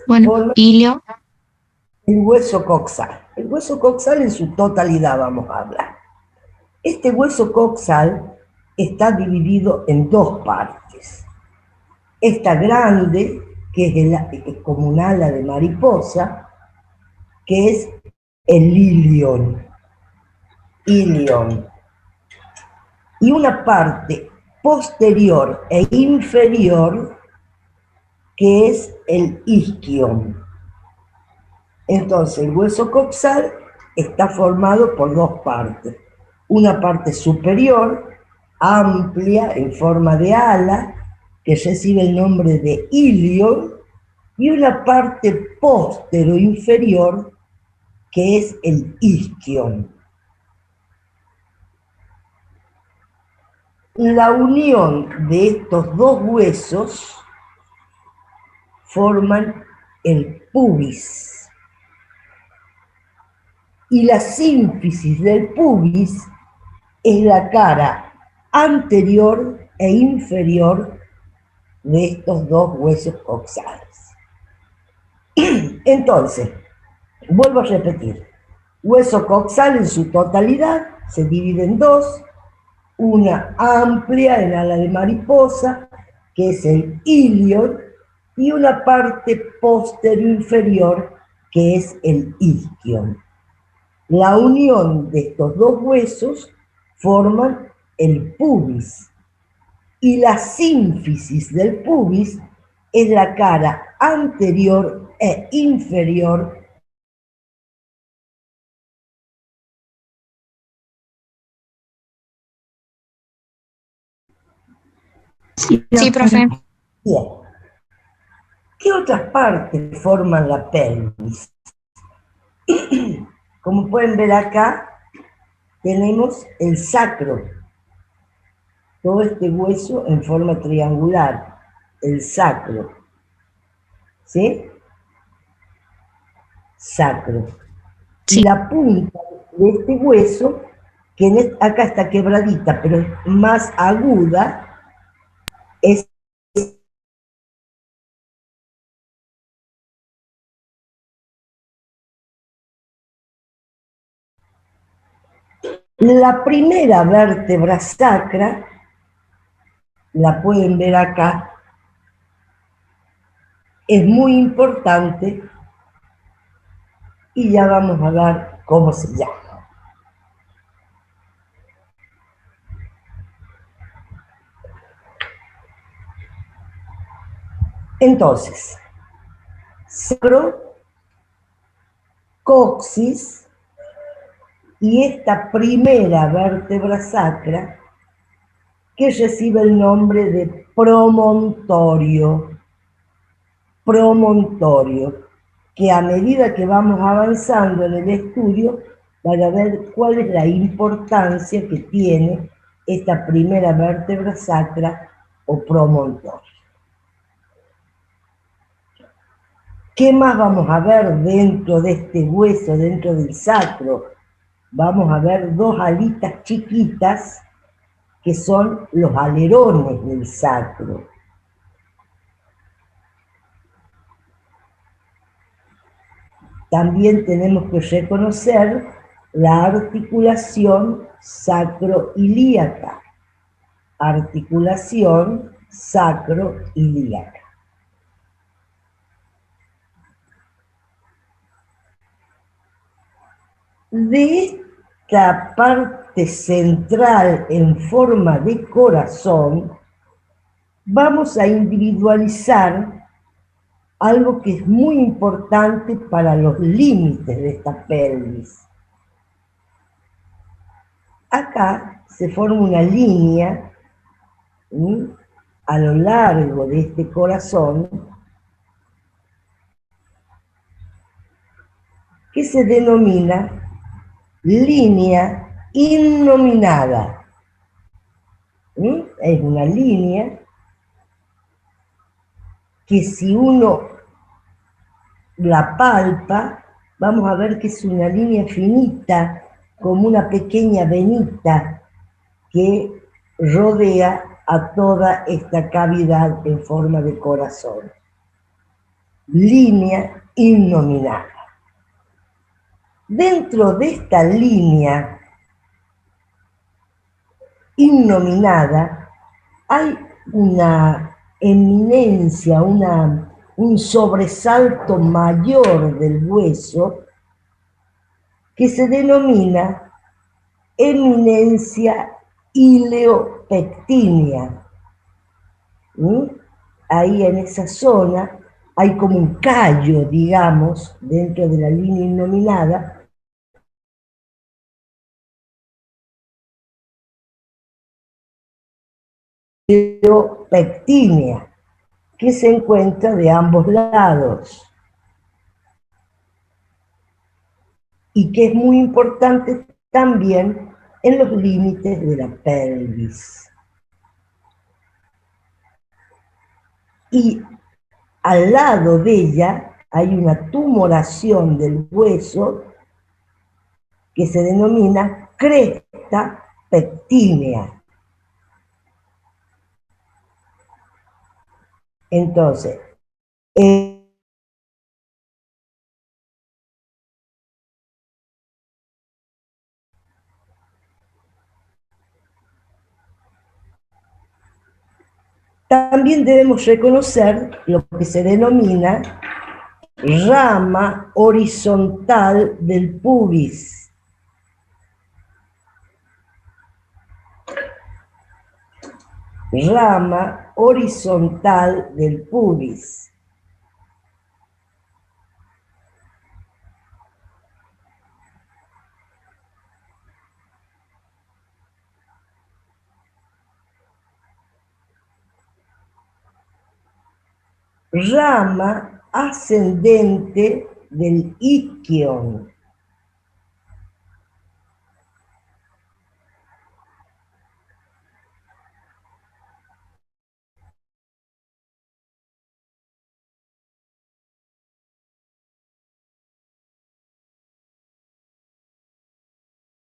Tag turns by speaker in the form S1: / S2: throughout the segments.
S1: Bueno,
S2: forma
S1: ilio,
S2: el hueso coxal. El hueso coxal en su totalidad vamos a hablar. Este hueso coxal está dividido en dos partes. Esta grande, que es como un ala de mariposa, que es el ilion. Ilion. Y una parte posterior e inferior, que es el isquion. Entonces, el hueso coxal está formado por dos partes. Una parte superior, amplia, en forma de ala, que recibe el nombre de ilion, y una parte póstero inferior, que es el isquion. La unión de estos dos huesos forman el pubis. Y la sínfisis del pubis es la cara anterior e inferior de estos dos huesos coxales. Entonces, vuelvo a repetir, hueso coxal en su totalidad se divide en dos, una amplia en ala de mariposa, que es el ilion, y una parte posterior inferior, que es el isquion. La unión de estos dos huesos forman el pubis, y la sínfisis del pubis es la cara anterior e inferior.
S1: sí, profe.
S2: Bien. ¿Qué otras partes forman la pelvis? Como pueden ver acá, tenemos el sacro, todo este hueso en forma triangular, el sacro, ¿sí? Sacro. Y
S1: Sí,
S2: la punta de este hueso, que acá está quebradita, pero es más aguda, es la primera vértebra sacra, la pueden ver acá, es muy importante y ya vamos a ver cómo se llama. Entonces, sacro, coxis y esta primera vértebra sacra que recibe el nombre de promontorio. Promontorio, que a medida que vamos avanzando en el estudio, van a ver cuál es la importancia que tiene esta primera vértebra sacra o promontorio. ¿Qué más vamos a ver dentro de este hueso, dentro del sacro? Vamos a ver dos alitas chiquitas que son los alerones del sacro. También tenemos que reconocer la articulación sacroilíaca. Articulación sacroilíaca. De esta parte central en forma de corazón, vamos a individualizar algo que es muy importante para los límites de esta pelvis. Acá se forma una línea, ¿sí?, a lo largo de este corazón, que se denomina línea innominada. ¿Sí? Es una línea que si uno la palpa, vamos a ver que es una línea finita, como una pequeña venita que rodea a toda esta cavidad en forma de corazón. línea innominada. Dentro de esta línea innominada hay una eminencia, un sobresalto mayor del hueso que se denomina eminencia ileopectínea. Ahí en esa zona hay como un callo, digamos, dentro de la línea innominada, ileopectínea, que se encuentra de ambos lados y que es muy importante también en los límites de la pelvis. Y al lado de ella hay una tumoración del hueso que se denomina cresta pectínea. Entonces, también debemos reconocer lo que se denomina rama horizontal del pubis. Rama horizontal del pubis. Rama ascendente del isquion.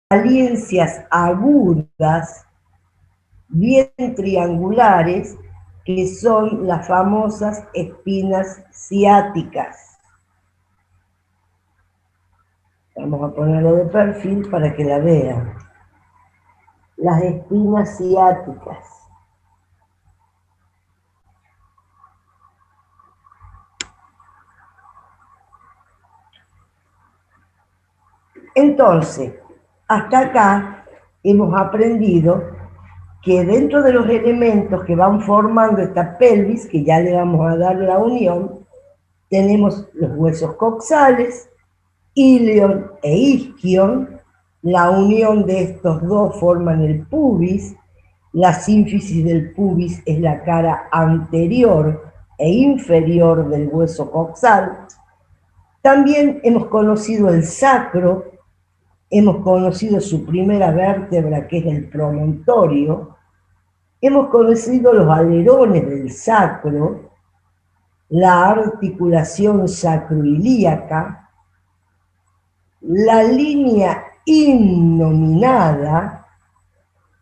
S2: Saliencias agudas, bien triangulares, que son las famosas espinas ciáticas. Vamos a ponerlo de perfil para que la vean. Las espinas ciáticas. Entonces, hasta acá hemos aprendido que dentro de los elementos que van formando esta pelvis, que ya le vamos a dar la unión, tenemos los huesos coxales, ilion e isquion. La unión de estos dos forman el pubis. La sínfisis del pubis es la cara anterior e inferior del hueso coxal. También hemos conocido el sacro, hemos conocido su primera vértebra, que es el promontorio, hemos conocido los alerones del sacro, la articulación sacroilíaca, la línea innominada,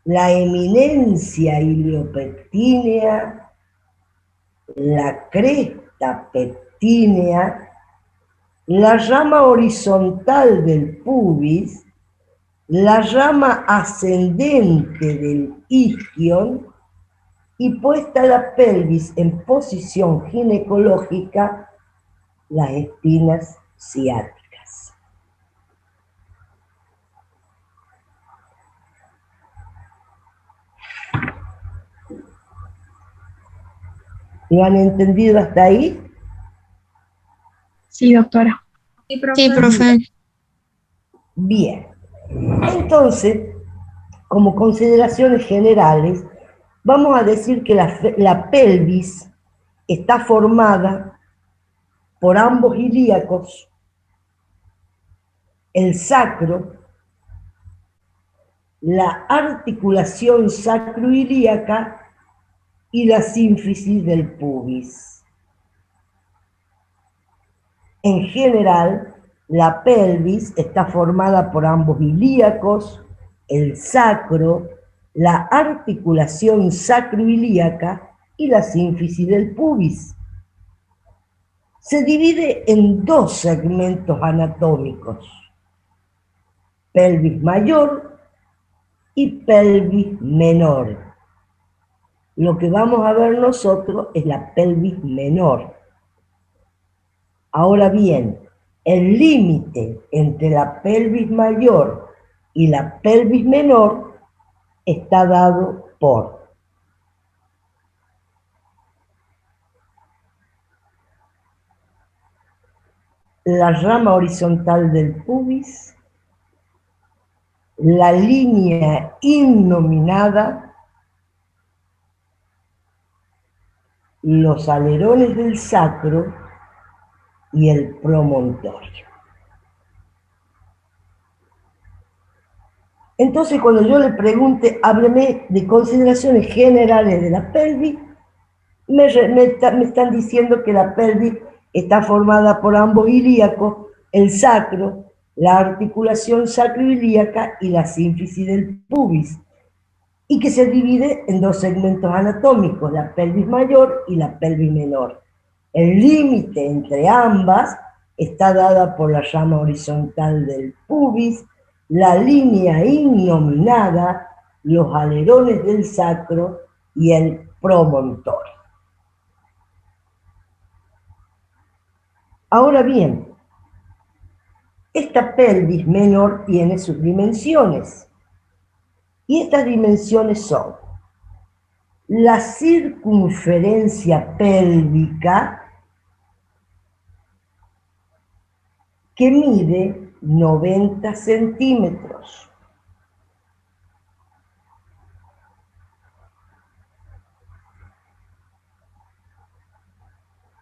S2: la eminencia iliopectínea, la cresta pectínea, la rama horizontal del pubis, la rama ascendente del isquion y puesta la pelvis en posición ginecológica, las espinas ciáticas. ¿Lo han entendido hasta ahí?
S1: Sí, doctora.
S3: Sí, profe.
S2: Bien. Entonces, como consideraciones generales, vamos a decir que la pelvis está formada por ambos ilíacos, el sacro, la articulación sacroilíaca y la sínfisis del pubis. En general, la pelvis está formada por ambos ilíacos, el sacro, la articulación sacroilíaca y la sínfisis del pubis. se divide en dos segmentos anatómicos, pelvis mayor y pelvis menor. Lo que vamos a ver nosotros es la pelvis menor. Ahora bien, el límite entre la pelvis mayor y la pelvis menor está dado por la rama horizontal del pubis, la línea innominada, los alerones del sacro y el promontorio. Entonces, cuando yo le pregunte, hábleme de consideraciones generales de la pelvis, me están diciendo que la pelvis está formada por ambos ilíacos, el sacro, la articulación sacroilíaca y la sínfisis del pubis, y que se divide en dos segmentos anatómicos, la pelvis mayor y la pelvis menor. El límite entre ambas está dada por la rama horizontal del pubis, la línea innominada, los alerones del sacro y el promontorio. Ahora bien, esta pelvis menor tiene sus dimensiones, y estas dimensiones son la circunferencia pélvica, que mide 90 centímetros.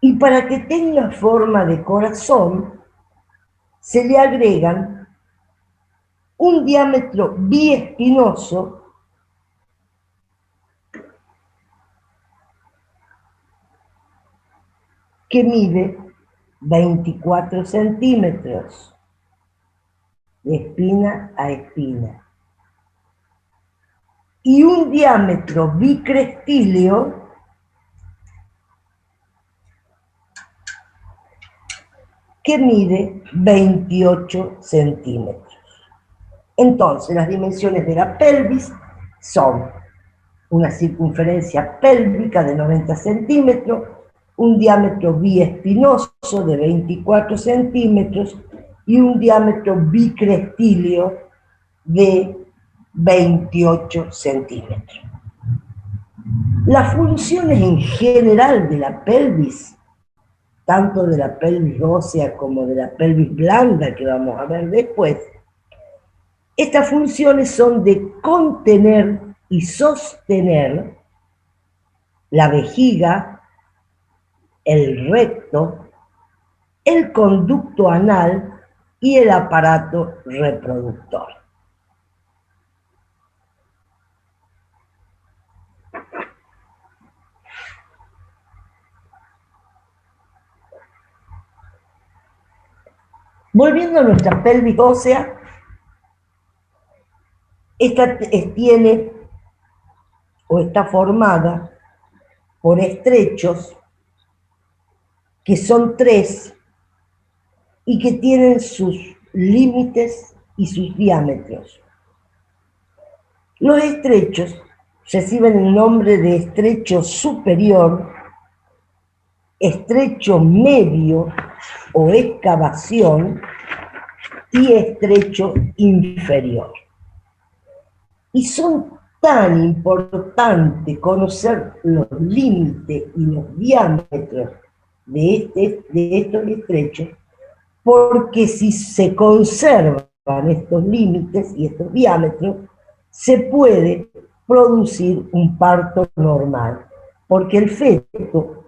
S2: Y para que tenga forma de corazón, se le agregan un diámetro biespinoso que mide 24 centímetros de espina a espina. Y un diámetro bicrestíleo que mide 28 centímetros. Entonces, las dimensiones de la pelvis son una circunferencia pélvica de 90 centímetros, un diámetro biespinoso de 24 centímetros y un diámetro bicrestíleo de 28 centímetros. Las funciones en general de la pelvis, tanto de la pelvis ósea como de la pelvis blanda, que vamos a ver después, estas funciones son de contener y sostener la vejiga, el recto, el conducto anal y el aparato reproductor. Volviendo a nuestra pelvis ósea, esta tiene o está formada por estrechos que son tres y que tienen sus límites y sus diámetros. Los estrechos reciben el nombre de estrecho superior, estrecho medio o excavación y estrecho inferior. Y son tan importantes conocer los límites y los diámetros de estos estrechos, porque si se conservan estos límites y estos diámetros, se puede producir un parto normal, porque el feto,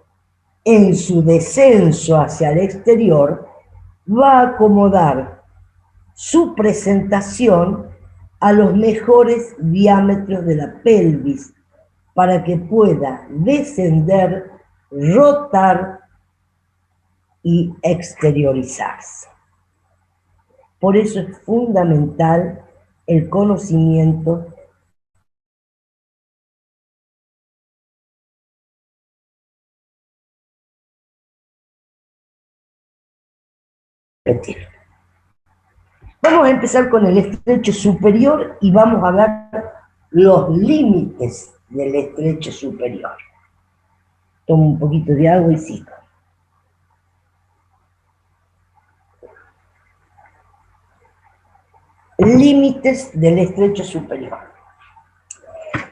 S2: en su descenso hacia el exterior, va a acomodar su presentación a los mejores diámetros de la pelvis para que pueda descender, rotar y exteriorizarse. Por eso es fundamental el conocimiento repetir. Vamos a empezar con el estrecho superior y vamos a ver los límites del estrecho superior. Tomo un poquito de agua y sigo. Límites del estrecho superior.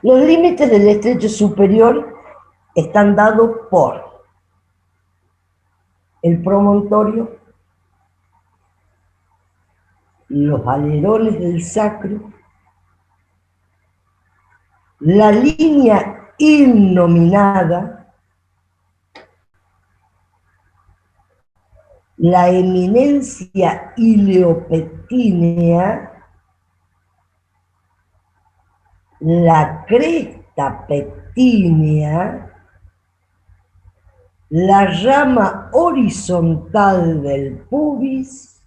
S2: Los límites del estrecho superior están dados por el promontorio, los alerones del sacro, la línea innominada, la eminencia ileopectínea, la cresta pectínea, la rama horizontal del pubis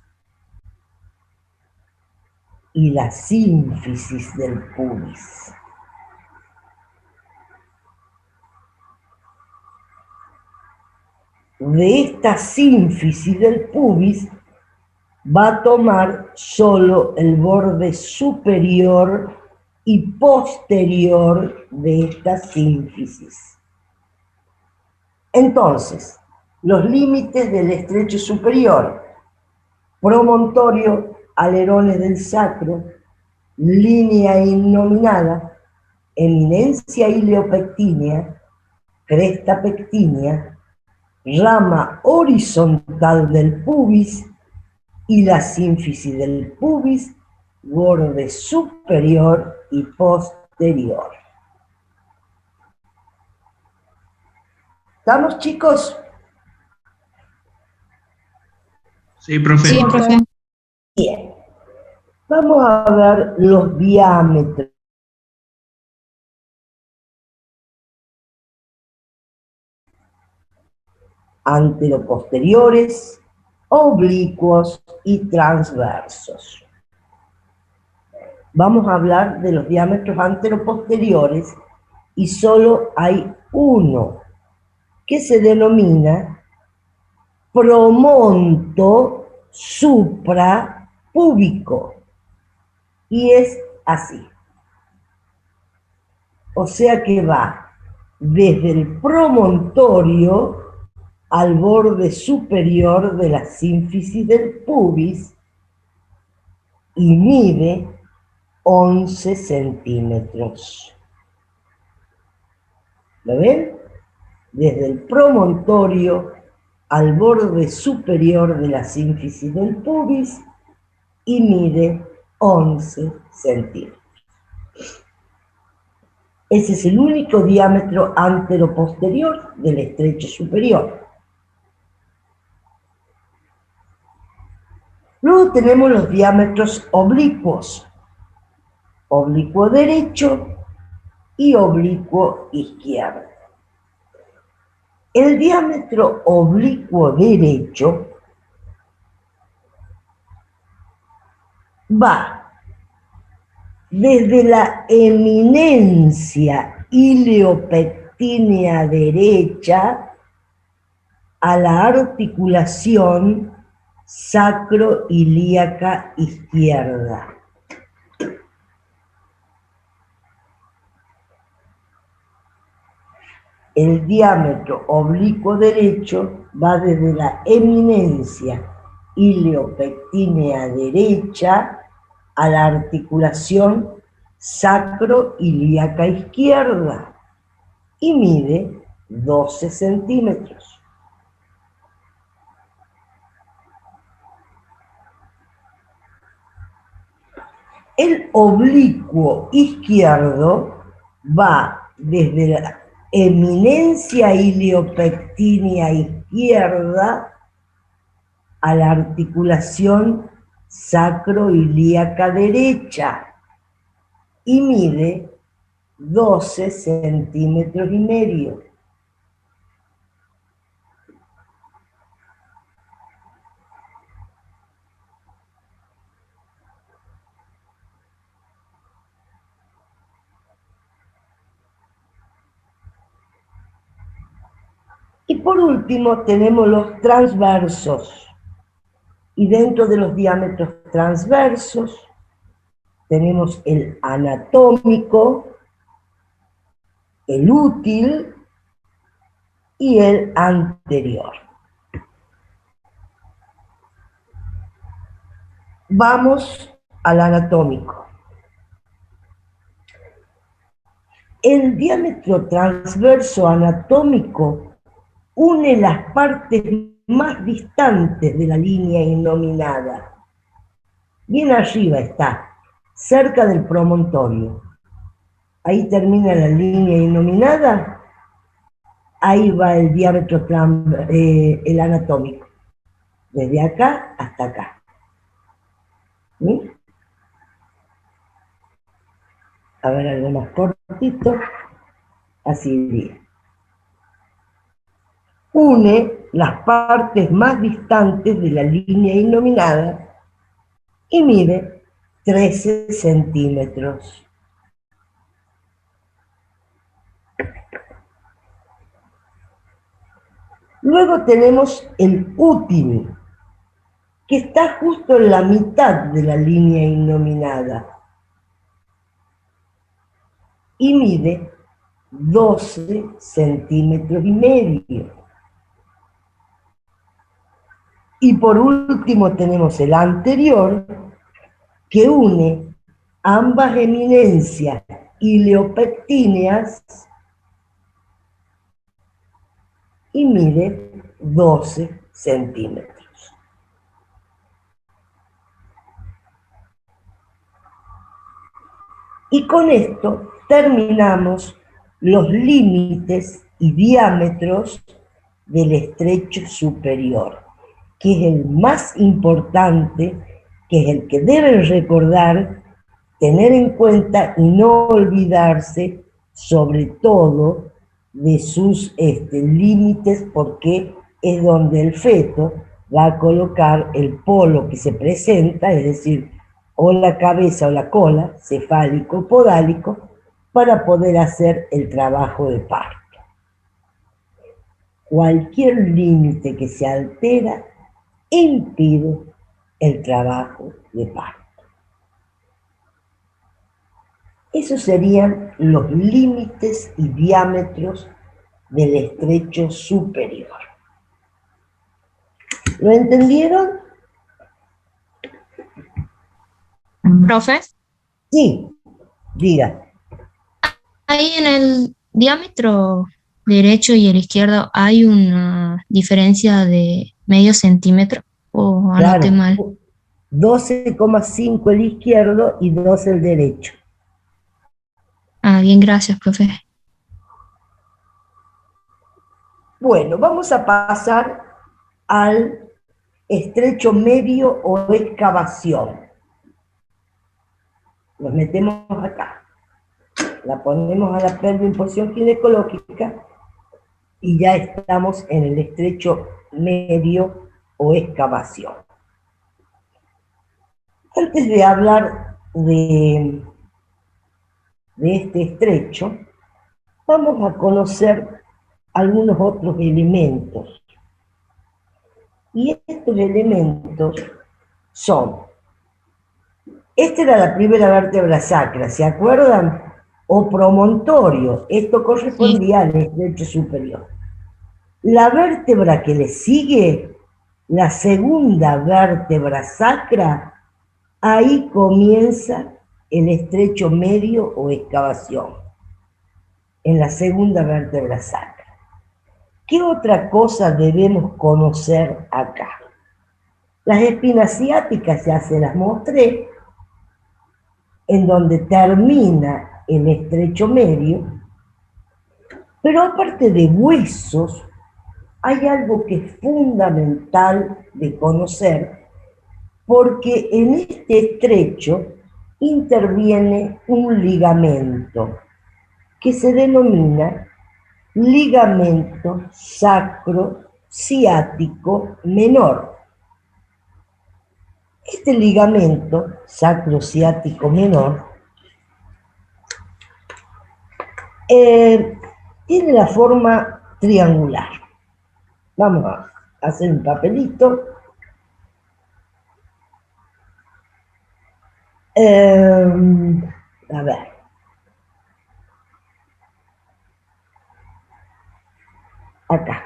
S2: y la sínfisis del pubis. De esta sínfisis del pubis va a tomar solo el borde superior y posterior de esta sínfisis. Entonces, los límites del estrecho superior: promontorio, alerones del sacro, línea innominada, eminencia ileopectínea, cresta pectínea, rama horizontal del pubis y la sínfisis del pubis, borde superior y posterior. ¿Estamos, chicos?
S3: Sí, profe.
S1: Sí, profe.
S2: Bien. Vamos a ver los diámetros. Anteroposteriores, oblicuos y transversos. Vamos a hablar de los diámetros anteroposteriores y solo hay uno que se denomina promonto suprapúbico y es así. O sea que va desde el promontorio al borde superior de la sínfisis del pubis y mide 11 centímetros. ¿Lo ven? Desde el promontorio al borde superior de la sínfisis del pubis y mide 11 centímetros. Ese es el único diámetro anteroposterior del estrecho superior. Luego tenemos los diámetros oblicuos, oblicuo derecho y oblicuo izquierdo. El diámetro oblicuo derecho va desde la eminencia ileopectínea derecha a la articulación sacroilíaca izquierda. El diámetro oblicuo derecho va desde la eminencia ileopectínea derecha a la articulación sacroilíaca izquierda y mide 12 centímetros. El oblicuo izquierdo va desde la eminencia ileopectínea izquierda a la articulación sacroilíaca derecha y mide 12 centímetros y medio. Y por último tenemos los transversos. Y dentro de los diámetros transversos tenemos el anatómico, el útil y el anterior. Vamos al anatómico. El diámetro transverso anatómico une las partes más distantes de la línea innominada. Bien arriba está, cerca del promontorio. Ahí termina la línea innominada, ahí va el diámetro el anatómico, desde acá hasta acá. ¿Sí? A ver, algo más cortito, así diría. Une las partes más distantes de la línea innominada y mide 13 centímetros. Luego tenemos el útil, que está justo en la mitad de la línea innominada y mide 12 centímetros y medio. Y por último tenemos el anterior, que une ambas eminencias ileopectíneas y mide 12 centímetros. Y con esto terminamos los límites y diámetros del estrecho superior, que es el más importante, que es el que deben recordar, tener en cuenta y no olvidarse, sobre todo, de sus límites, porque es donde el feto va a colocar el polo que se presenta, es decir, o la cabeza o la cola, cefálico, podálico, para poder hacer el trabajo de parto. Cualquier límite que se altera impide el trabajo de parto. Esos serían los límites y diámetros del estrecho superior. ¿Lo entendieron?
S1: Profe,
S2: Sí, diga.
S1: ahí en el diámetro derecho y el izquierdo hay una diferencia de medio centímetro, o anoté
S2: Claro,
S1: mal.
S2: 12,5 el izquierdo y 12 el derecho.
S1: Ah, bien, gracias, profe.
S2: Bueno, vamos a pasar al estrecho medio o excavación. Nos metemos acá. La ponemos a la pelvis en posición ginecológica y ya estamos en el estrecho medio o excavación. Antes de hablar de este estrecho, vamos a conocer algunos otros elementos. Y estos elementos son, esta era la primera vértebra sacra, ¿se acuerdan? O promontorio, esto correspondía al estrecho superior. La vértebra que le sigue, la segunda vértebra sacra, ahí comienza el estrecho medio o excavación, en la segunda vértebra sacra. ¿Qué otra cosa debemos conocer acá? Las espinas ciáticas ya se las mostré, en donde termina el estrecho medio, pero aparte de huesos, hay algo que es fundamental de conocer, porque en este estrecho interviene un ligamento que se denomina ligamento sacrociático menor. Este ligamento sacrociático menor tiene la forma triangular. Vamos a hacer un papelito A ver. Acá.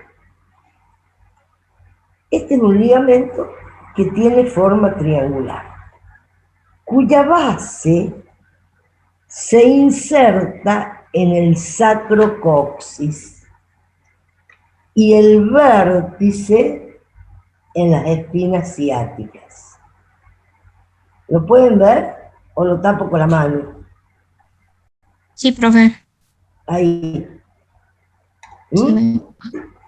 S2: Este es un ligamento que tiene forma triangular, cuya base se inserta en el sacrocoxis y el vértice en las espinas ciáticas. ¿Lo pueden ver o lo tapo con la mano?
S1: Sí, profe.
S2: Ahí.
S1: Sí,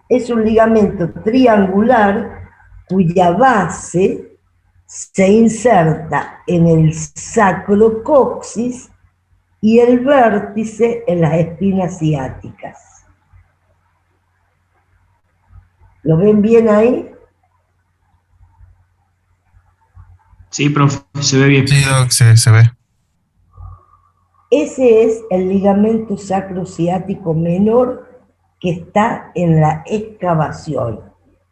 S2: Es un ligamento triangular cuya base se inserta en el sacrocoxis y el vértice en las espinas ciáticas. ¿Lo ven bien ahí?
S3: Sí, profe, se ve bien.
S4: Sí, Doc, se ve.
S2: Ese es el ligamento sacrociático menor que está en la excavación.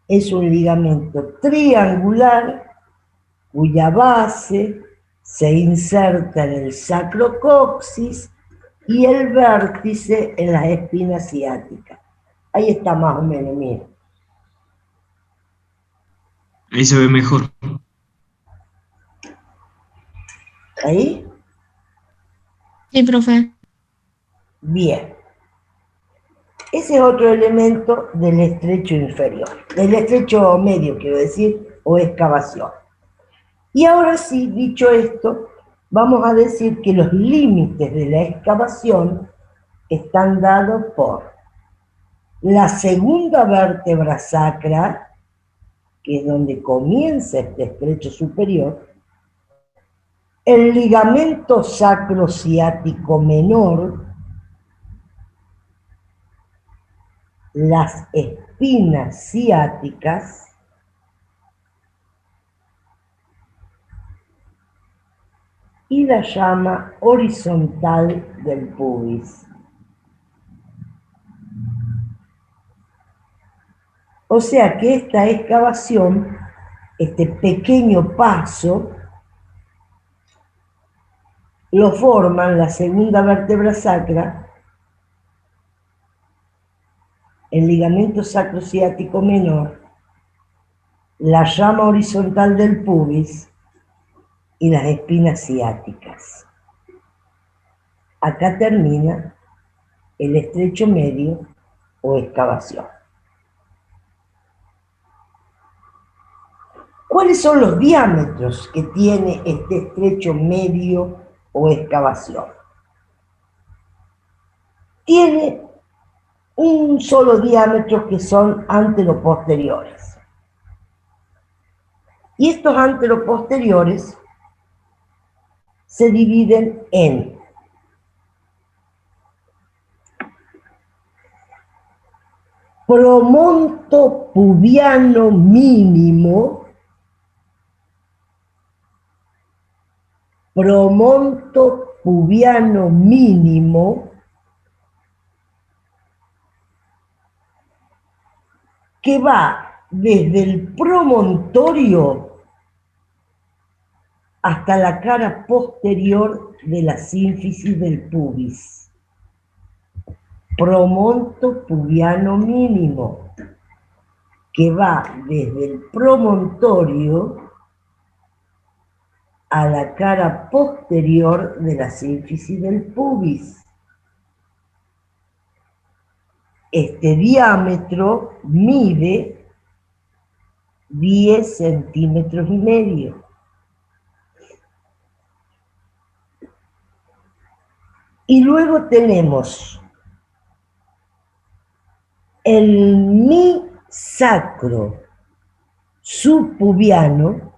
S2: Es un ligamento triangular cuya base se inserta en el sacrocoxis y el vértice en las espinas ciáticas. Ahí está más o menos, miren.
S3: Ahí se ve mejor.
S2: ¿Ahí?
S1: sí, profe.
S2: Bien. Ese es otro elemento del estrecho inferior, del estrecho medio, quiero decir, o excavación. Y ahora sí, dicho esto, vamos a decir que los límites de la excavación están dados por la segunda vértebra sacra, que es donde comienza este estrecho superior, el ligamento sacrociático menor, las espinas ciáticas y la llama horizontal del pubis. O sea que esta excavación, este pequeño paso, lo forman la segunda vértebra sacra, el ligamento sacrociático menor, la llama horizontal del pubis y las espinas ciáticas. Acá termina el estrecho medio o excavación. ¿Cuáles son los diámetros que tiene este estrecho medio o excavación? Tiene un solo diámetro que son anteroposteriores. Y estos anteroposteriores se dividen en promonto pubiano mínimo, promonto pubiano mínimo, que va desde el promontorio hasta la cara posterior de la sínfisis del pubis. Promonto pubiano mínimo, que va desde el promontorio a la cara posterior de la sínfisis del pubis. Este diámetro mide 10 centímetros y medio. Y luego tenemos el mi sacro subpubiano,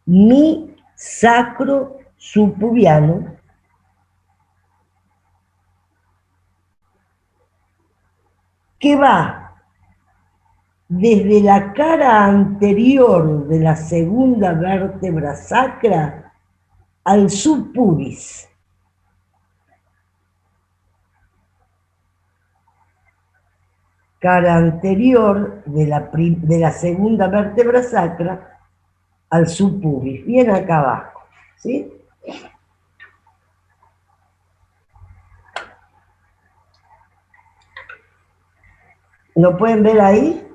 S2: mi sacro subpubiano, que va desde la cara anterior de la segunda vértebra sacra al subpubis. Cara anterior de la segunda vértebra sacra al subpubis, bien acá abajo, ¿sí? ¿Lo pueden ver ahí?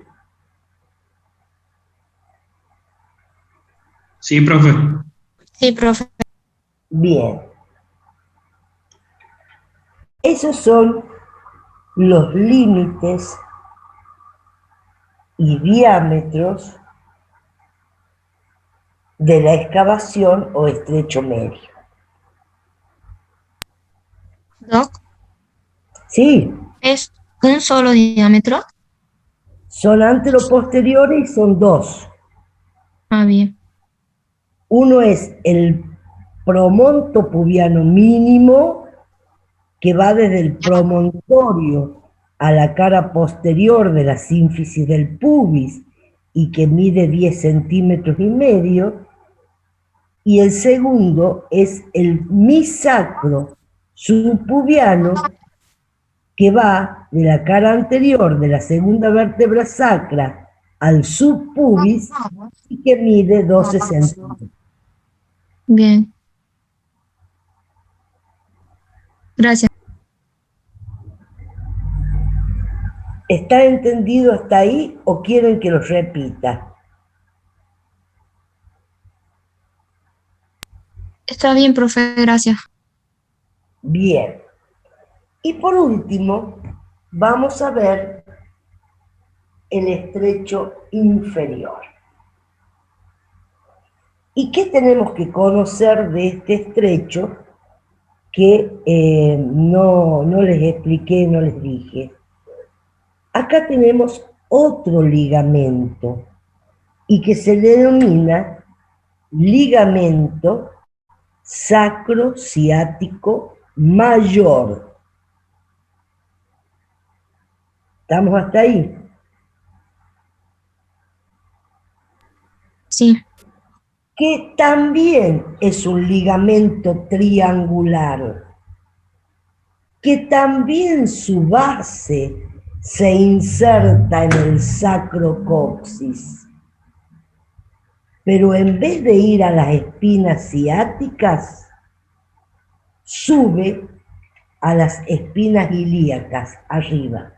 S3: Sí, profe.
S1: Sí, profe.
S2: Bien. Esos son los límites y diámetros de la excavación o estrecho medio.
S1: Doc,
S2: Sí,
S1: ¿es un solo diámetro?
S2: son anteroposteriores y son dos.
S1: Ah, bien.
S2: Uno es el promonto pubiano mínimo, que va desde el promontorio a la cara posterior de la sínfisis del pubis y que mide 10 centímetros y medio, y el segundo es el misacro subpubiano, que va de la cara anterior de la segunda vértebra sacra al subpubis y que mide 12 centímetros.
S1: Bien. Gracias.
S2: ¿Está entendido hasta ahí o quieren que lo repita?
S1: Está bien, profe. Gracias.
S2: Bien. Y por último, vamos a ver el estrecho inferior. ¿Y qué tenemos que conocer de este estrecho que no les expliqué, no les dije? Acá tenemos otro ligamento y que se le denomina ligamento sacrociático mayor. ¿Estamos hasta ahí?
S1: Sí.
S2: Que también es un ligamento triangular, que también su base se inserta en el sacrocoxis, pero en vez de ir a las espinas ciáticas, sube a las espinas ilíacas arriba.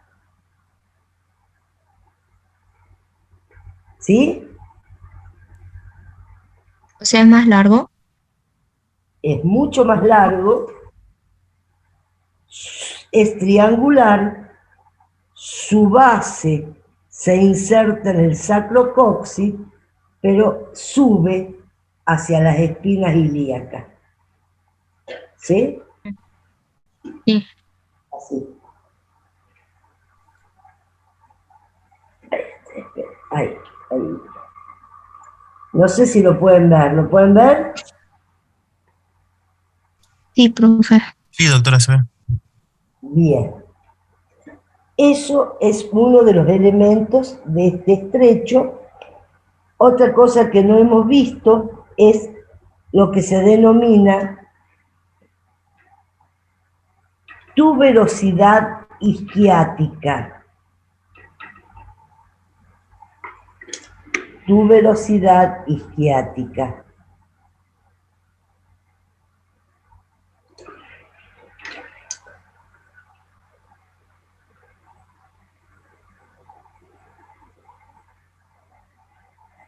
S2: ¿Sí?
S1: O sea, es más largo.
S2: Es mucho más largo, es triangular, su base se inserta en el sacrocoxis, pero sube hacia las espinas ilíacas. ¿Sí?
S1: Sí.
S2: Así. Ahí, ahí. No sé si lo pueden ver. ¿Lo pueden ver?
S1: Sí, profe.
S4: Sí, doctora, se ve.
S2: Bien. Eso es uno de los elementos de este estrecho. Otra cosa que no hemos visto es lo que se denomina tuberosidad isquiática. Tuberosidad isquiática.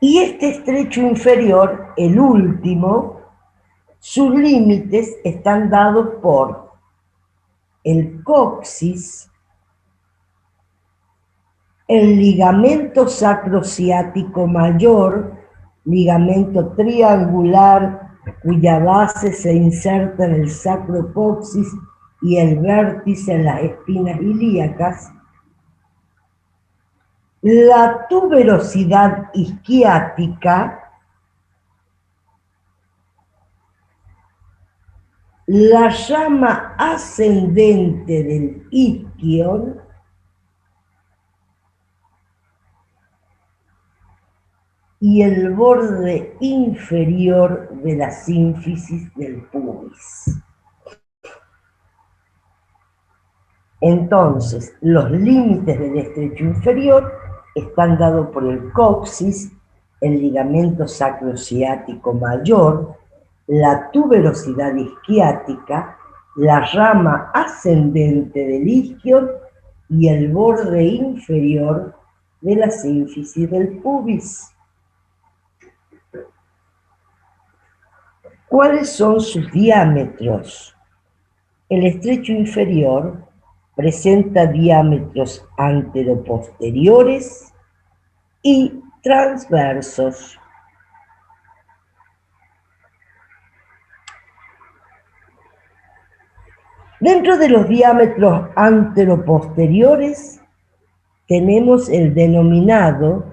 S2: Y este estrecho inferior, el último, sus límites están dados por el coxis, el ligamento sacrociático mayor, ligamento triangular cuya base se inserta en el sacrocoxis y el vértice en las espinas ilíacas, la tuberosidad isquiática, la rama ascendente del isquion y el borde inferior de la sínfisis del pubis. Entonces, los límites del estrecho inferior están dados por el coxis, el ligamento sacrociático mayor, la tuberosidad isquiática, la rama ascendente del isquion y el borde inferior de la sínfisis del pubis. ¿Cuáles son sus diámetros? El estrecho inferior presenta diámetros anteroposteriores y transversos. Dentro de los diámetros anteroposteriores tenemos el denominado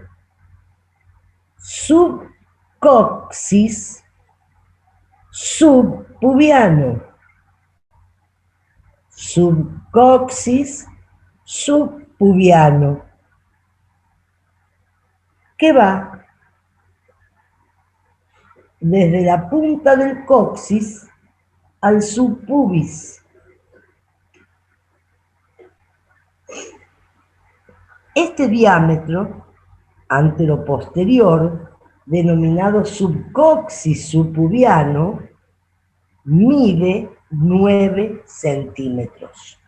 S2: subcoxis subpubiano. Subcoxis subpubiano, que va desde la punta del coxis al subpubis. Este diámetro anteroposterior, denominado subcoxis subpubiano, mide 9 centímetros.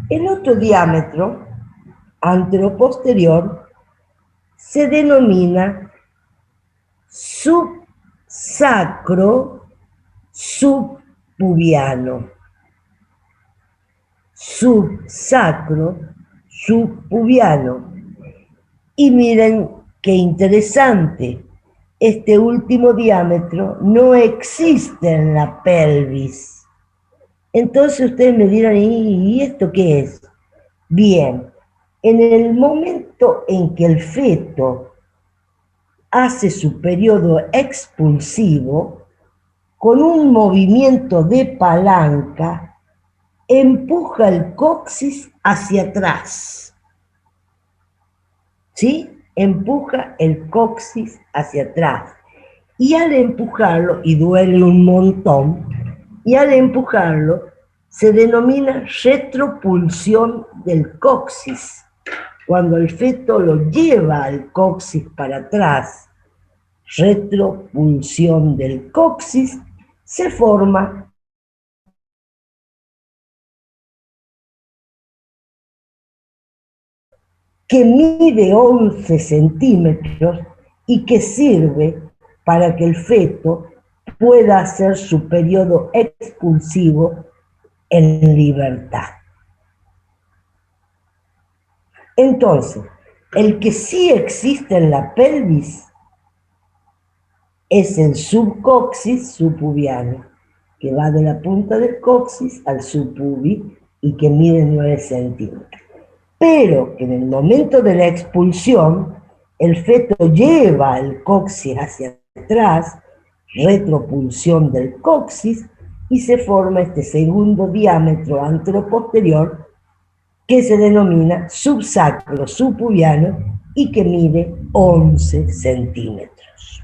S2: El otro diámetro anteroposterior se denomina subsacro subpubiano. Subsacro subpubiano. Y miren qué interesante, este último diámetro no existe en la pelvis. Entonces ustedes me dirán, ¿y esto qué es? Bien, en el momento en que el feto hace su periodo expulsivo, con un movimiento de palanca, empuja el coxis hacia atrás. ¿Sí? Empuja el coxis hacia atrás. Y al empujarlo, y duele un montón, y al empujarlo se denomina retropulsión del coxis. Cuando el feto lo lleva al coxis para atrás, retropulsión del coxis, se forma que mide 11 centímetros y que sirve para que el feto pueda hacer su periodo expulsivo en libertad. Entonces, el que sí existe en la pelvis es el subcoxis subpubiano, que va de la punta del coxis al subpubis y que mide 9 centímetros. Pero que en el momento de la expulsión, el feto lleva el coxis hacia atrás, retropulsión del coxis, y se forma este segundo diámetro anteroposterior que se denomina subsacro subpubiano y que mide 11 centímetros.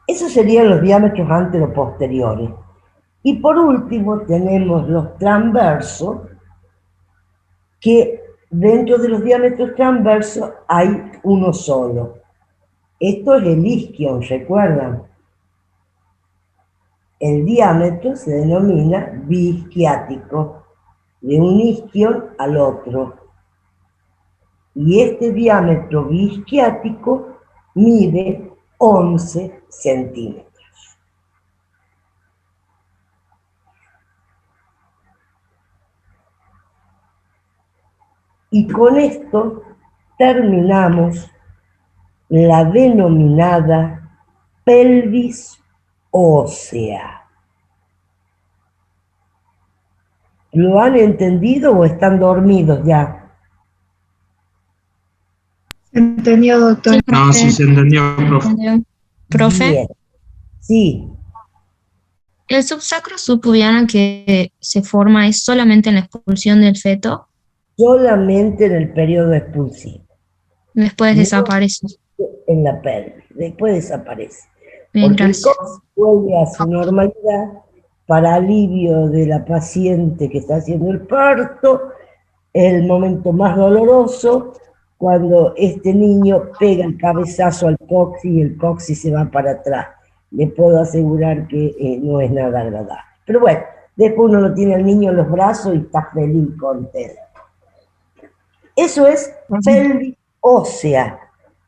S2: Esos serían los diámetros anteroposteriores. Y por último tenemos los transversos, que dentro de los diámetros transversos hay uno solo. Esto es el isquion, ¿recuerdan? El diámetro se denomina biisquiático, de un isquion al otro. Y este diámetro biisquiático mide 11 centímetros. Y con esto terminamos la denominada pelvis ósea. ¿Lo han entendido o están dormidos ya?
S4: Entendió, doctor.
S1: Sí,
S3: No, sí se entendió, profe.
S1: Profe,
S2: Bien. Sí,
S1: el subsacro subpubiano que se forma es solamente en la expulsión del feto,
S2: solamente en el periodo expulsivo.
S1: después
S2: No
S1: desaparece.
S2: en la pelvis, después desaparece.
S1: Bien,
S2: Porque el
S1: gracias.
S2: coxis vuelve a su normalidad para alivio de la paciente que está haciendo el parto, el momento más doloroso cuando este niño pega el cabezazo al coxis y el coxis se va para atrás. Le puedo asegurar que no es nada agradable. Pero bueno, después uno lo tiene al niño en los brazos y está feliz, contento. Eso es pelvis ósea.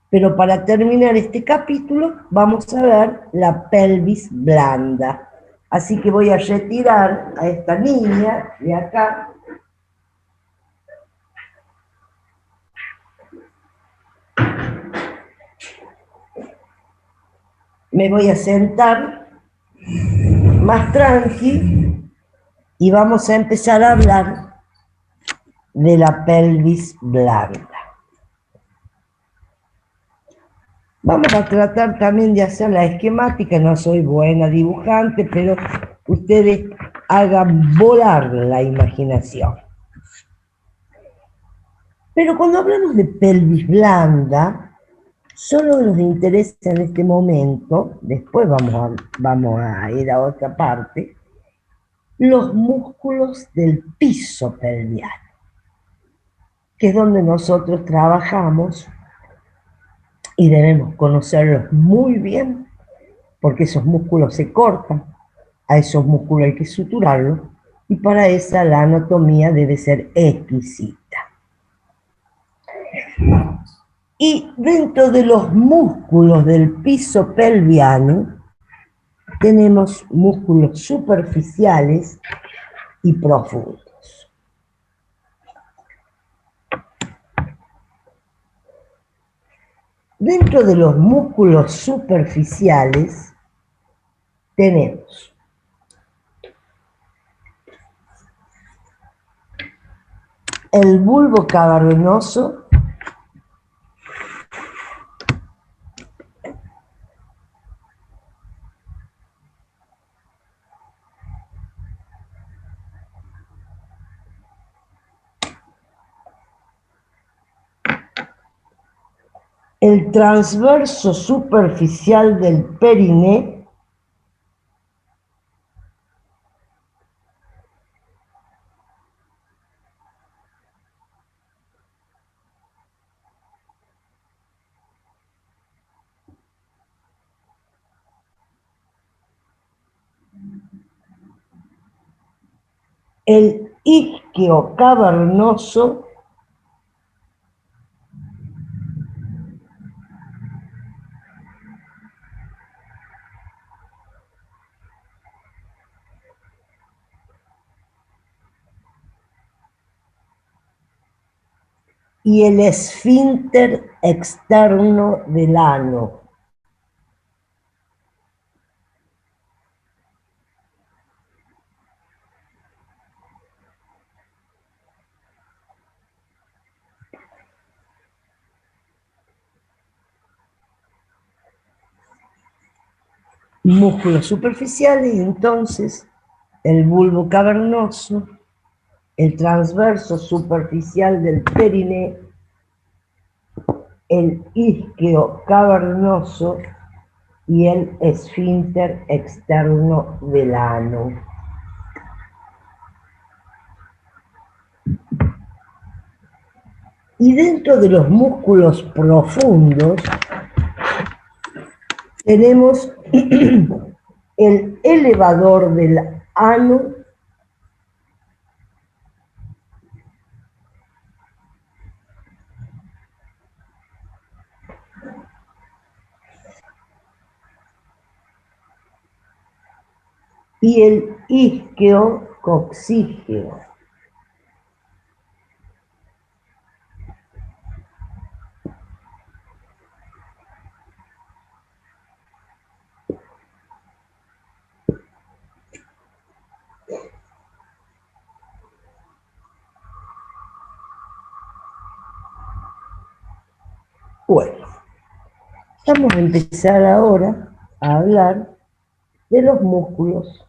S2: Pero para terminar este capítulo vamos a ver la pelvis blanda. Así que voy a retirar a esta niña de acá. Me voy a sentar más tranqui y vamos a empezar a hablar de la pelvis blanda. Vamos a tratar también de hacer la esquemática, no soy buena dibujante, pero ustedes hagan volar la imaginación. Pero cuando hablamos de pelvis blanda, solo nos interesa en este momento, después vamos a ir a otra parte, los músculos del piso pelviano, que es donde nosotros trabajamos y debemos conocerlos muy bien, porque esos músculos se cortan, a esos músculos hay que suturarlos, y para esa la anatomía debe ser exquisita. Y dentro de los músculos del piso pelviano, tenemos músculos superficiales y profundos. Dentro de los músculos superficiales tenemos el bulbo cavernoso, el transverso superficial del periné, el isquio cavernoso y el esfínter externo del ano. Músculos superficiales, entonces, el bulbo cavernoso, el transverso superficial del periné, el isquio cavernoso y el esfínter externo del ano. Y dentro de los músculos profundos tenemos el elevador del ano y el isquio coxígeo. Bueno, vamos a empezar ahora a hablar de los músculos.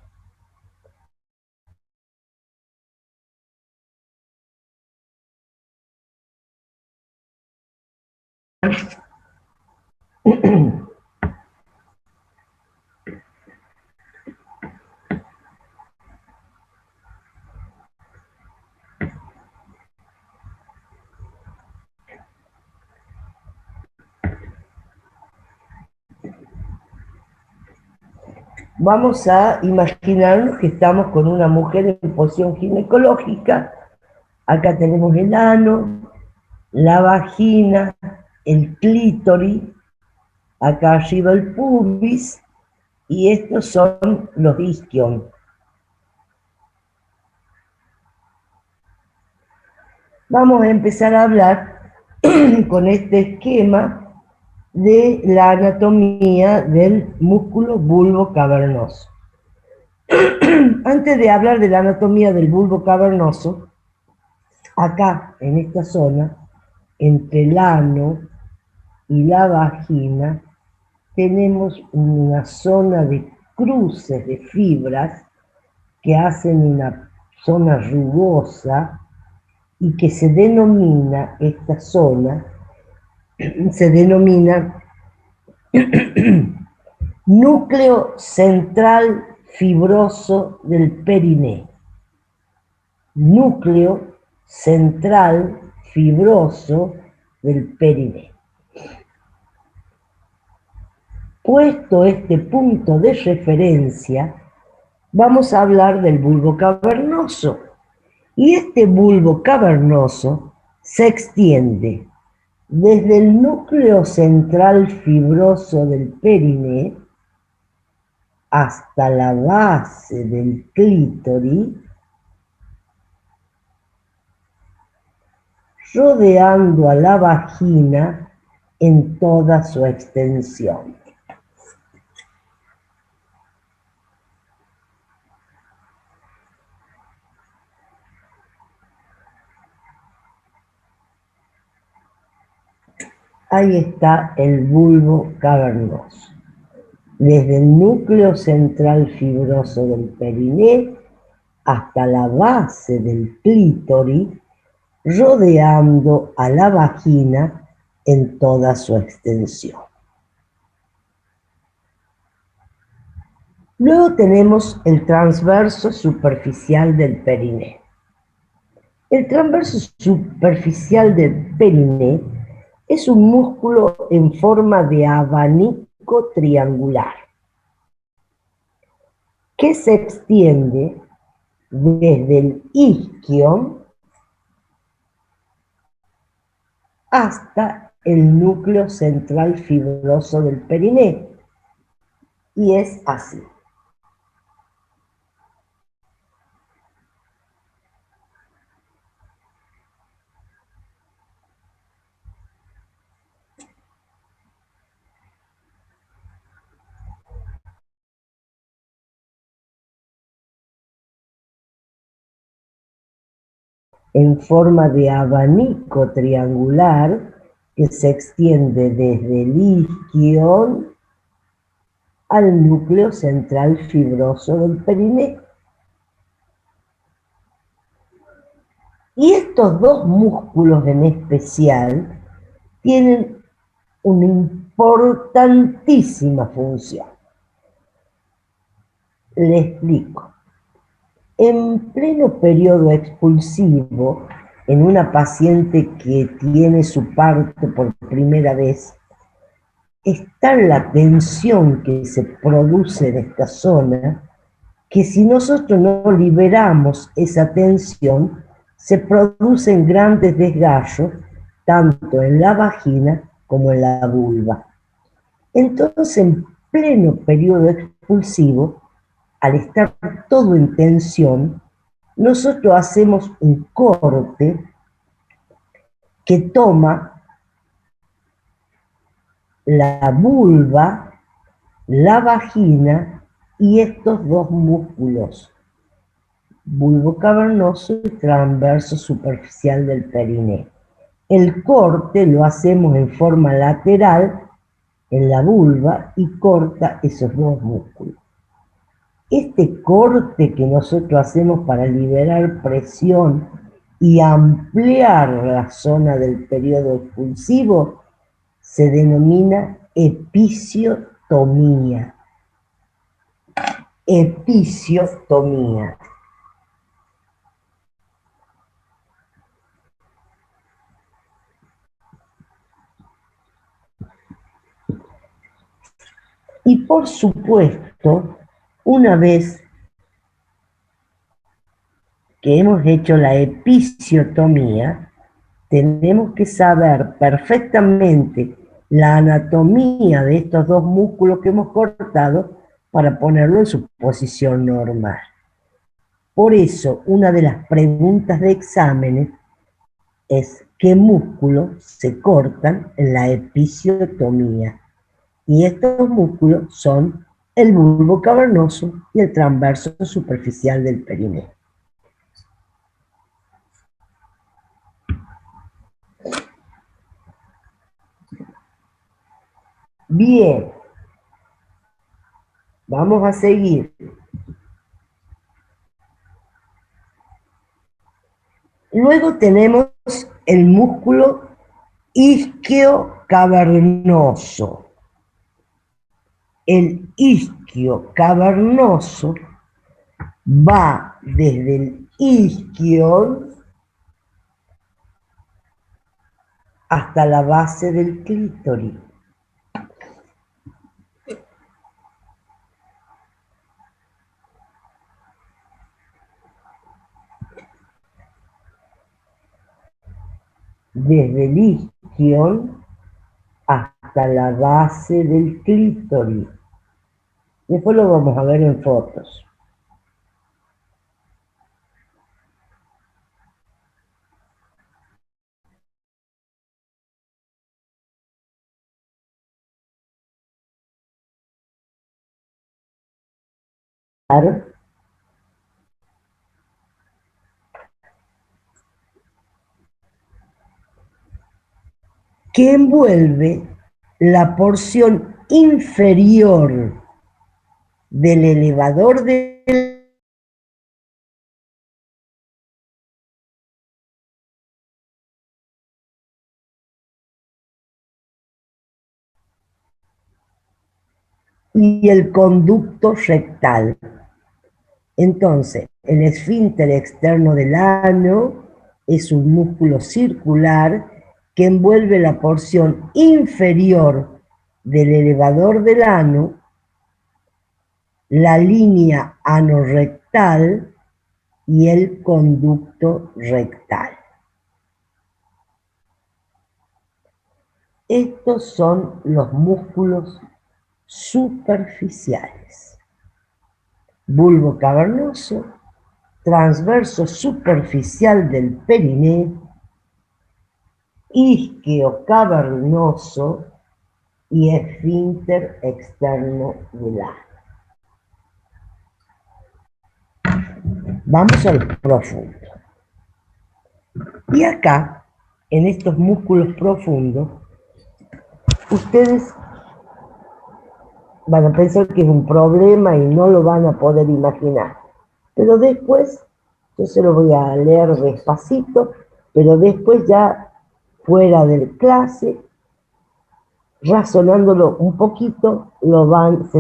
S2: Vamos a imaginarnos que estamos con una mujer en posición ginecológica. Acá tenemos el ano, la vagina, el clítoris, acá arriba el pubis, y estos son los isquion. Vamos a empezar a hablar con este esquema de la anatomía del músculo bulbo cavernoso. Antes de hablar de la anatomía del bulbo cavernoso, acá en esta zona, entre el ano y la vagina, tenemos una zona de cruces de fibras que hacen una zona rugosa y que se denomina, esta zona, se denomina núcleo central fibroso del periné. Núcleo central fibroso del periné. Puesto este punto de referencia, vamos a hablar del bulbo cavernoso. Y este bulbo cavernoso se extiende desde el núcleo central fibroso del periné hasta la base del clítoris, rodeando a la vagina en toda su extensión. Ahí está el bulbo cavernoso. Desde el núcleo central fibroso del periné hasta la base del clítoris, rodeando a la vagina en toda su extensión. Luego tenemos el transverso superficial del periné. El transverso superficial del periné es un músculo en forma de abanico triangular que se extiende desde el isquion hasta el núcleo central fibroso del periné, y es así. En forma de abanico triangular que se extiende desde el isquion al núcleo central fibroso del periné. Y estos dos músculos en especial tienen una importantísima función. Le explico. En pleno periodo expulsivo, en una paciente que tiene su parto por primera vez, está la tensión que se produce en esta zona, que si nosotros no liberamos esa tensión, se producen grandes desgarros, tanto en la vagina como en la vulva. Entonces, en pleno periodo expulsivo, al estar todo en tensión, nosotros hacemos un corte que toma la vulva, la vagina y estos dos músculos, bulbo cavernoso y transverso superficial del periné. El corte lo hacemos en forma lateral en la vulva y corta esos dos músculos. Este corte que nosotros hacemos para liberar presión y ampliar la zona del periodo expulsivo se denomina episiotomía. Episiotomía. Y por supuesto Una vez que hemos hecho la episiotomía, tenemos que saber perfectamente la anatomía de estos dos músculos que hemos cortado para ponerlo en su posición normal. Por eso, una de las preguntas de exámenes es qué músculos se cortan en la episiotomía. Y estos músculos son el bulbo cavernoso y el transverso superficial del perineo. Bien, vamos a seguir. Luego tenemos el músculo isquiocavernoso. El isquio cavernoso va desde el isquion hasta la base del clítoris. Desde el isquion hasta la base del clítoris. Después lo vamos a ver en fotos. Que envuelve la porción inferior del elevador del y el conducto rectal. Entonces, el esfínter externo del ano es un músculo circular que envuelve la porción inferior del elevador del ano, la línea anorrectal y el conducto rectal. Estos son los músculos superficiales. Bulbo cavernoso, transverso superficial del perineo, isquio cavernoso y esfínter externo del ano. Vamos al profundo. Y acá, en estos músculos profundos, ustedes van a pensar que es un problema y no lo van a poder imaginar. Pero después, yo se lo voy a leer despacito, pero después ya fuera de clase, razonándolo un poquito, se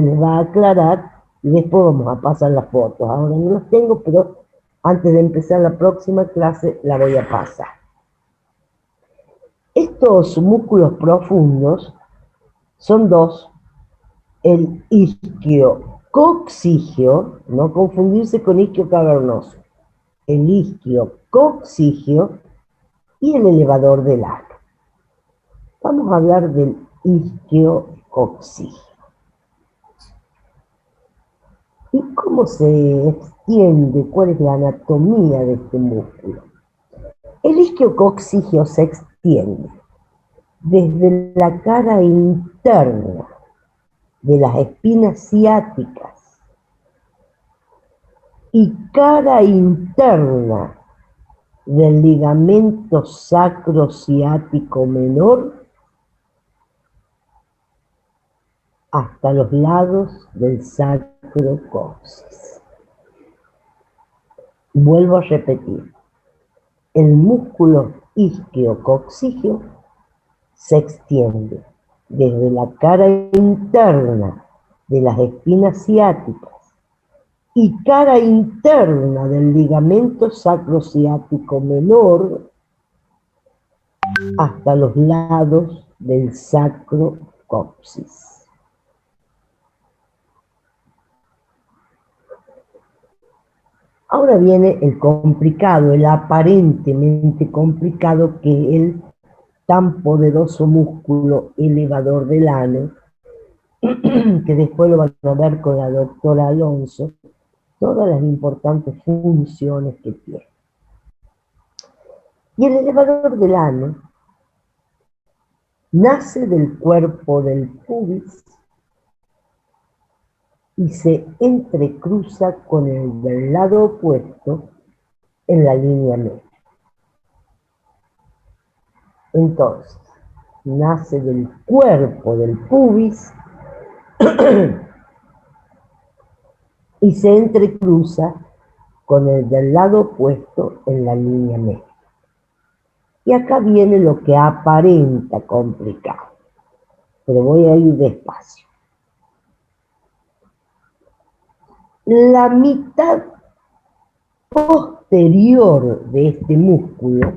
S2: les va a aclarar y después vamos a pasar las fotos. Ahora no las tengo, pero antes de empezar la próxima clase la voy a pasar. Estos músculos profundos son dos: el isquiococcigio, no confundirse con isquio cavernoso, el isquiococcigio y el elevador del ano. Vamos a hablar del isquiococcigio. ¿Y cómo se extiende? ¿Cuál es la anatomía de este músculo? El isquiococcigio se extiende desde la cara interna de las espinas ciáticas y cara interna del ligamento sacrociático menor hasta los lados del sacrocoxis. Vuelvo a repetir, el músculo isquiococcigio se extiende desde la cara interna de las espinas ciáticas y cara interna del ligamento sacrociático menor hasta los lados del sacrocoxis. Ahora viene el complicado, el aparentemente complicado, que es el tan poderoso músculo elevador del ano, que después lo van a ver con la doctora Alonso, todas las importantes funciones que tiene. Y el elevador del ano nace del cuerpo del pubis y se entrecruza con el del lado opuesto en la línea media. Entonces, nace del cuerpo del pubis y se entrecruza con el del lado opuesto en la línea media. Y acá viene lo que aparenta complicado, pero voy a ir despacio. La mitad posterior de este músculo,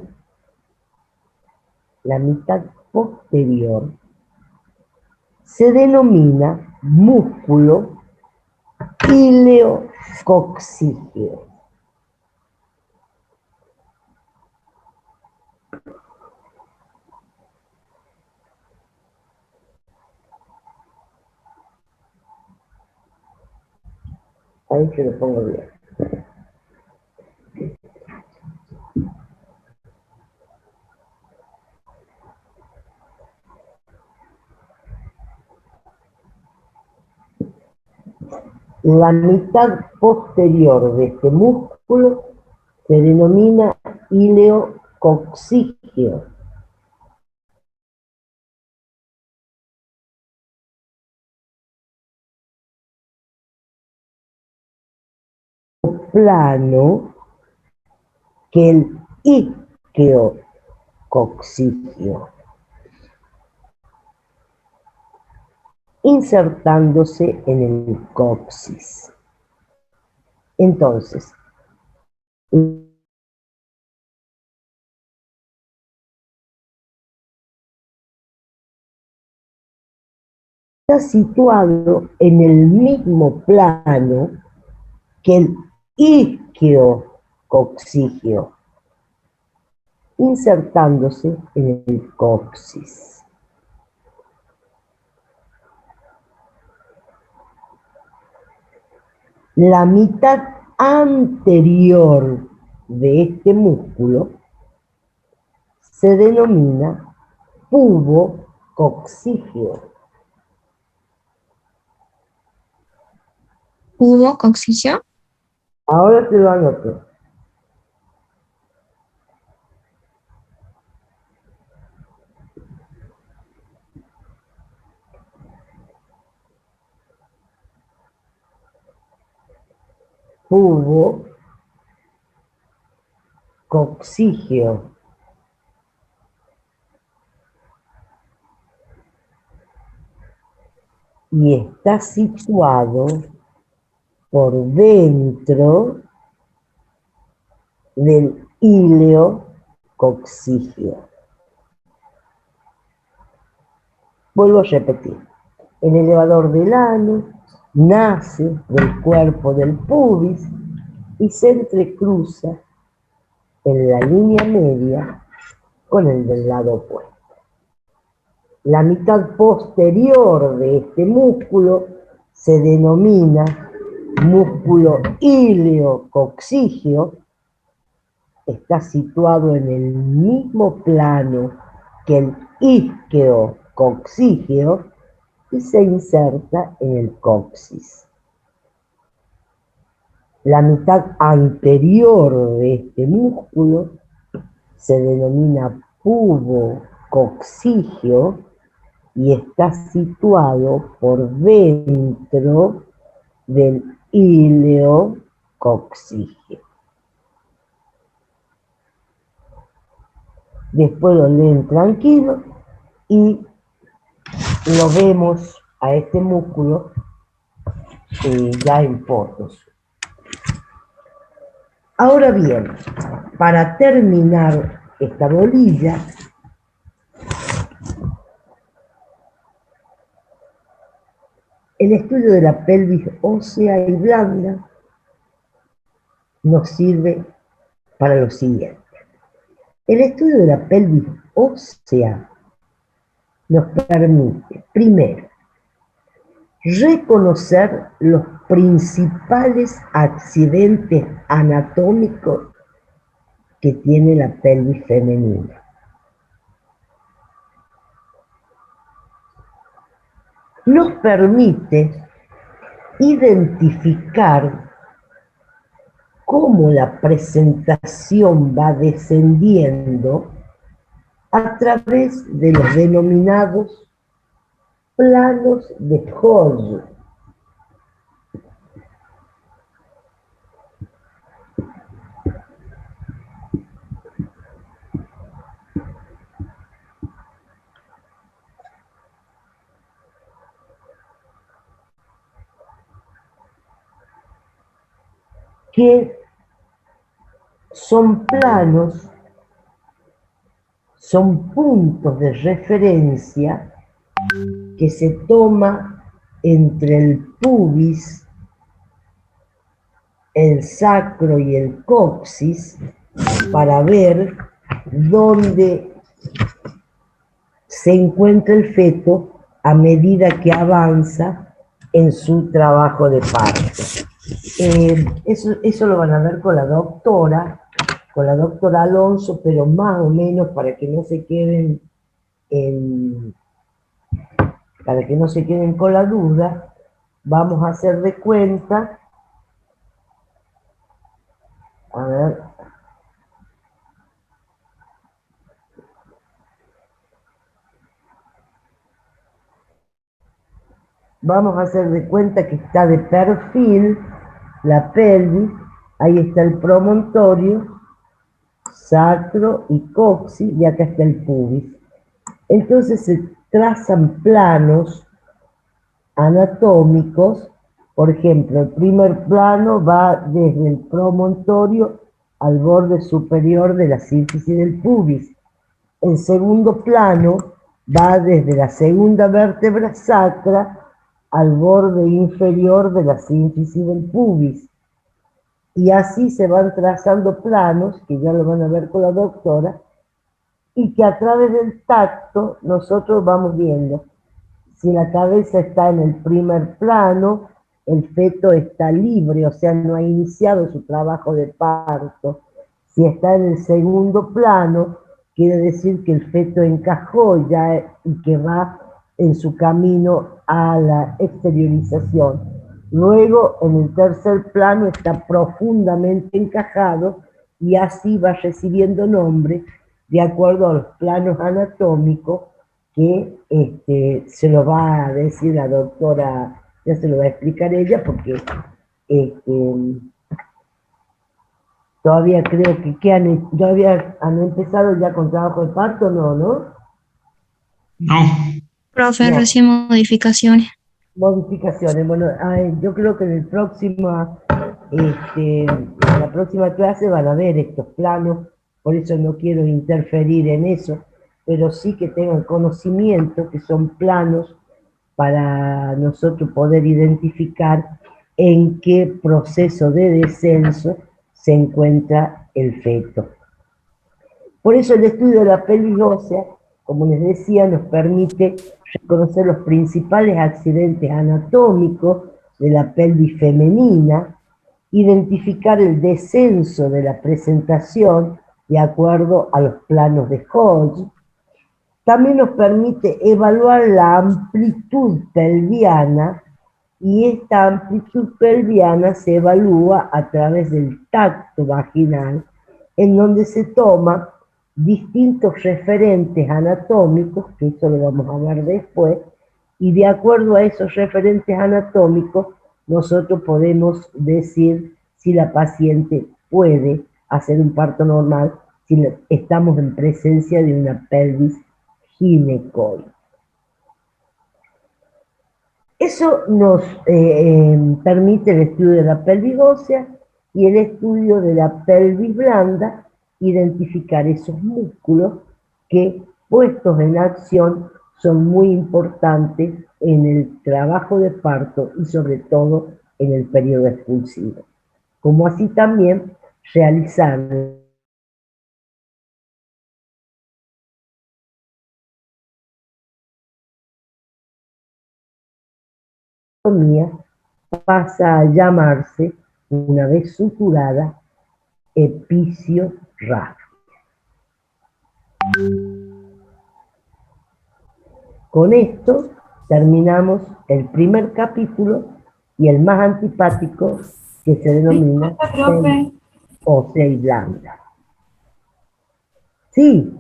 S2: la mitad posterior, se denomina músculo ileococcígeo. Ahí se lo pongo bien. La mitad posterior de este músculo se denomina ileococcígeo. Plano que el isquiococcígeo, insertándose en el coxis. Entonces, está situado en el mismo plano que el isquiococcígeo, insertándose en el coxis. La mitad anterior de este músculo se denomina pubococcígeo.
S1: ¿Pubococcígeo?
S2: Ahora te lo anoto. Pubococcígeo. Y está situado por dentro del ileococcígeo. Vuelvo a repetir. El elevador del ano nace del cuerpo del pubis y se entrecruza en la línea media con el del lado opuesto. La mitad posterior de este músculo se denomina músculo ileococcígeo. Está situado en el mismo plano que el isquiococcígeo y se inserta en el coxis. La mitad anterior de este músculo se denomina pubococcígeo y está situado por dentro del ileococcígeo. Después lo leen tranquilo y lo vemos a este músculo ya en fotos. Ahora bien, para terminar esta bolilla, el estudio de la pelvis ósea y blanda nos sirve para lo siguiente. El estudio de la pelvis ósea nos permite, primero, reconocer los principales accidentes anatómicos que tiene la pelvis femenina. Nos permite identificar cómo la presentación va descendiendo a través de los denominados planos de Hodge. Que son planos, son puntos de referencia que se toma entre el pubis, el sacro y el coxis para ver dónde se encuentra el feto a medida que avanza en su trabajo de parto. Eso lo van a ver con la doctora Alonso, pero más o menos para que no se queden con la duda, vamos a hacer de cuenta, a ver, vamos a hacer de cuenta que está de perfil la pelvis, ahí está el promontorio, sacro y coxis, y acá está el pubis. Entonces se trazan planos anatómicos. Por ejemplo, el primer plano va desde el promontorio al borde superior de la sínfisis del pubis. El segundo plano va desde la segunda vértebra sacra al borde inferior de la sínfisis del pubis. Y así se van trazando planos, que ya lo van a ver con la doctora, y que a través del tacto nosotros vamos viendo si la cabeza está en el primer plano, el feto está libre, o sea, no ha iniciado su trabajo de parto. Si está en el segundo plano, quiere decir que el feto encajó ya y que va en su camino a la exteriorización. Luego, en el tercer plano, está profundamente encajado y así va recibiendo nombre de acuerdo a los planos anatómicos que se lo va a decir la doctora, ya se lo va a explicar ella, porque todavía creo que todavía han empezado ya con trabajo de parto, ¿no?
S3: No.
S1: Profe,
S2: No.
S1: recién modificaciones.
S2: Modificaciones. Bueno, yo creo que en la próxima clase van a ver estos planos, por eso no quiero interferir en eso, pero sí que tengan conocimiento que son planos para nosotros poder identificar en qué proceso de descenso se encuentra el feto. Por eso el estudio de la pelvis ósea, como les decía, nos permite reconocer los principales accidentes anatómicos de la pelvis femenina, identificar el descenso de la presentación de acuerdo a los planos de Hodge. También nos permite evaluar la amplitud pelviana, y esta amplitud pelviana se evalúa a través del tacto vaginal, en donde se toma distintos referentes anatómicos, que eso lo vamos a ver después, y de acuerdo a esos referentes anatómicos, nosotros podemos decir si la paciente puede hacer un parto normal, si estamos en presencia de una pelvis ginecoide. Eso nos permite el estudio de la pelvis ósea y el estudio de la pelvis blanda, identificar esos músculos que, puestos en acción, son muy importantes en el trabajo de parto y sobre todo en el periodo expulsivo. como así también realizar pasa a llamarse, una vez suturada, episiorrafia. Con esto terminamos el primer capítulo y el más antipático, que se denomina
S5: Disculpe, profe,
S2: ósea y blanda. Sí,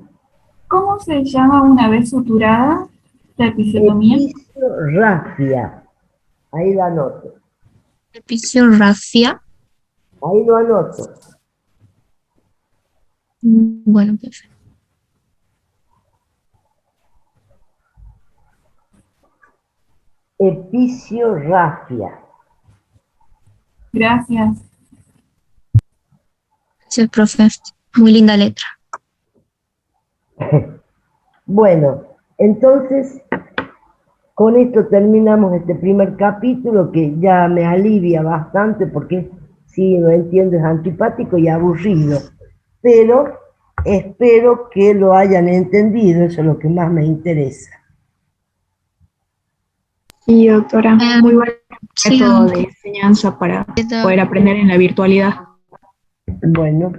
S5: ¿cómo se llama una vez suturada la episiotomía?
S2: episiorrafia. Ahí lo anoto.
S1: Episio-rafia.
S2: Ahí lo anoto.
S1: Bueno, perfecto.
S2: Episiorrafia.
S5: Gracias.
S1: Gracias, profe. Muy linda letra.
S2: Bueno, entonces, con esto terminamos este primer capítulo que ya me alivia bastante porque sí, no entiendo, es antipático y aburrido, pero espero que lo hayan entendido, eso es lo que más me interesa.
S4: Y doctora, muy buen
S1: Sí,
S4: método de enseñanza para poder aprender en la virtualidad.
S2: Bueno,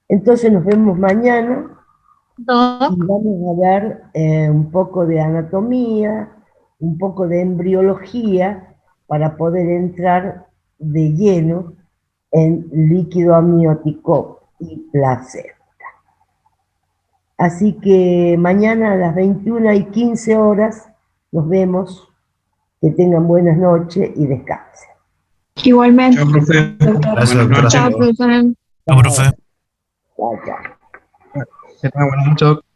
S2: entonces nos vemos mañana
S1: Doc,
S2: y vamos a ver un poco de anatomía, un poco de embriología para poder entrar de lleno en líquido amniótico y placenta. Así que mañana a las 21:15 nos vemos. Que tengan buenas noches y descansen.
S4: Igualmente,
S3: Chao, profe.
S4: doctora.
S3: Gracias, doctora.
S1: chao, profe.
S3: Chao, profe.
S2: Chao, chao.
S3: Que tenga buenas noches.